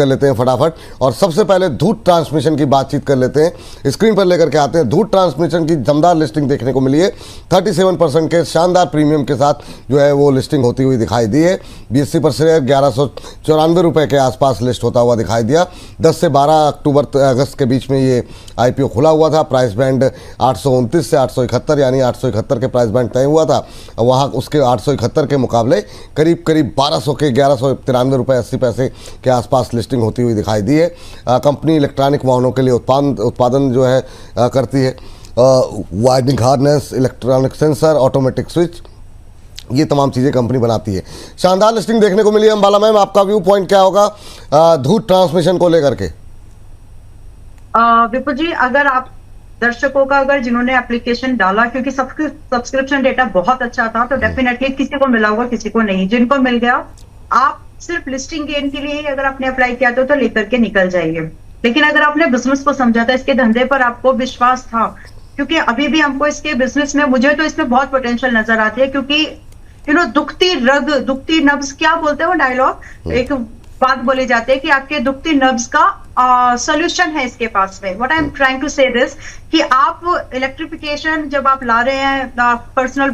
कर लेते हैं फटाफट। और सबसे पहले धूत ट्रांसमिशन की बातचीत कर लेते हैं, स्क्रीन पर लेकर के आते हैं। धूत ट्रांसमिशन की दमदार लिस्टिंग देखने को मिली है, 37% के शानदार प्रीमियम के साथ जो है वो लिस्टिंग होती हुई दिखाई दी है। BSE पर शेयर 1194 रुपये के आसपास लिस्ट होता हुआ दिखाई दिया। 10 से 12 अगस्त के बीच में ये IPO खुला हुआ था। प्राइस बैंड 829 से 871 यानी 871 के प्राइस बैंड तय हुआ था। वहाँ उसके 871 के मुकाबले करीब 1200 के 1193 रुपये 80 पैसे के आसपास लिस्टिंग होती हुई दिखाई दी है। कंपनी इलेक्ट्रॉनिक वाहनों के लिए उत्पादन जो है करती है। Winding harness, electronic sensor, automatic switch, ये तमाम चीज़ें कंपनी बनाती है। शानदार लिस्टिंग देखने को मिली है। अंबाला मैम, आपका व्यू पॉइंट क्या होगा धूत ट्रांसमिशन को लेकर के? विपुल जी, अगर आप दर्शकों का अगर जिन्होंने एप्लीकेशन डाला, क्योंकि सब्सक्रिप्शन डेटा बहुत अच्छा था, तो डेफिनेटली किसी को मिला होगा, किसी को नहीं। जिनको मिल गया, आप सिर्फ लिस्टिंग गेन के लिए ही अगर आपने अप्लाई किया तो लेकर के निकल जाइए। लेकिन अगर आपने बिजनेस को समझा था, इसके धंधे पर आपको विश्वास था, क्योंकि अभी भी हमको इसके बिजनेस में, मुझे तो इसमें बहुत पोटेंशियल नजर आती है, क्योंकि दुखती रग दुखती नब्ज, क्या बोलते हैं वो डायलॉग, एक बात बोली जाती है कि आपके दुखती नब्ज का सॉल्यूशन है इसके पास में। What I am trying to say this, कि आप इलेक्ट्रिफिकेशन जब आप ला रहे हैं पर्सनल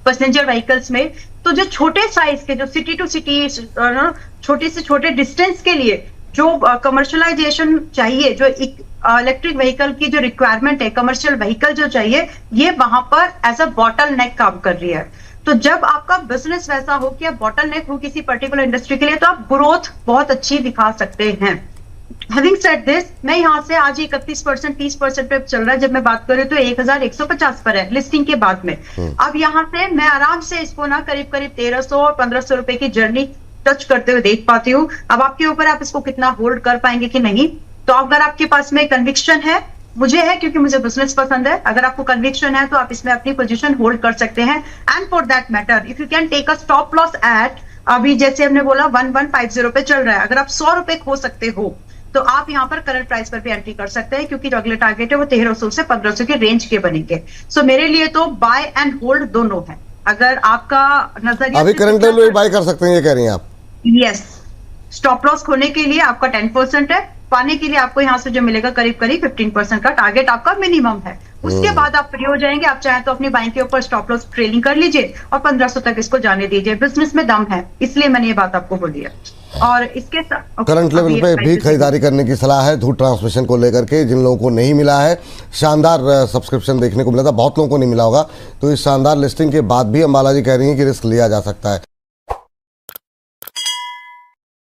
पैसेंजर व्हीकल्स में, तो जो छोटे साइज के, जो सिटी टू सिटी छोटे से छोटे डिस्टेंस के लिए जो कमर्शलाइजेशन चाहिए, जो इलेक्ट्रिक व्हीकल की जो रिक्वायरमेंट है, कमर्शियल व्हीकल जो चाहिए, ये वहां पर एज अ बॉटल नेक काम कर रही है। तो जब आपका बिजनेस वैसा हो कि आप बॉटल नेक हो किसी पर्टिकुलर इंडस्ट्री के लिए, तो आप ग्रोथ बहुत अच्छी दिखा सकते हैं। हैविंग सेड दिस, मैं यहाँ से आज 31% 30% पे चल रहा है। जब मैं बात करूँ तो 1150 पर है लिस्टिंग के बाद में। अब यहाँ से मैं आराम से इसको ना करीब 1300 और 1500 रुपए की जर्नी टच करते हुए देख पाती हूँ। अब आपके ऊपर, आप इसको कितना होल्ड कर पाएंगे कि नहीं। तो अगर आपके पास में कन्विक्शन है, मुझे है क्योंकि मुझे बिजनेस पसंद है, अगर आपको कन्विक्शन है तो आप इसमें अपनी पोजीशन होल्ड कर सकते हैं। And for that matter, if you can take a stop loss at, अभी जैसे हमने बोला 1150 पे चल रहा है, अगर आप 100 रुपए खो सकते हो तो आप यहाँ पर करंट प्राइस पर भी एंट्री कर सकते हैं, क्योंकि जो अगले टारगेट है वो 1300 से 1500 के रेंज के बनेंगे। सो मेरे लिए तो बाय एंड होल्ड दोनों है। अगर आपका नजरिया, अभी करंट लेवल बाय कर सकते हैं, ये कह रही हैं आप? यस, स्टॉप लॉस खोने के लिए आपका 10% है, पाने के लिए आपको यहाँ से जो मिलेगा करीब 15% का टारगेट आपका मिनिमम है। उसके बाद आप फ्री हो जाएंगे। आप चाहे तो अपनी बाइंग के ऊपर स्टॉप लॉस ट्रेलिंग कर लीजिए और 1500 तक इसको जाने दीजिए। बिजनेस में दम है, इसलिए मैंने ये बात आपको बोली है। और इसके करंट लेवल पे भी खरीदारी करने की सलाह है धूत ट्रांसमिशन को लेकर के। जिन लोगों को नहीं मिला है, शानदार सब्सक्रिप्शन देखने को मिला था, बहुत लोगों को नहीं मिला होगा, तो इस शानदार लिस्टिंग के बाद भी अंबाला जी कह रही हैं कि रिस्क लिया जा सकता है।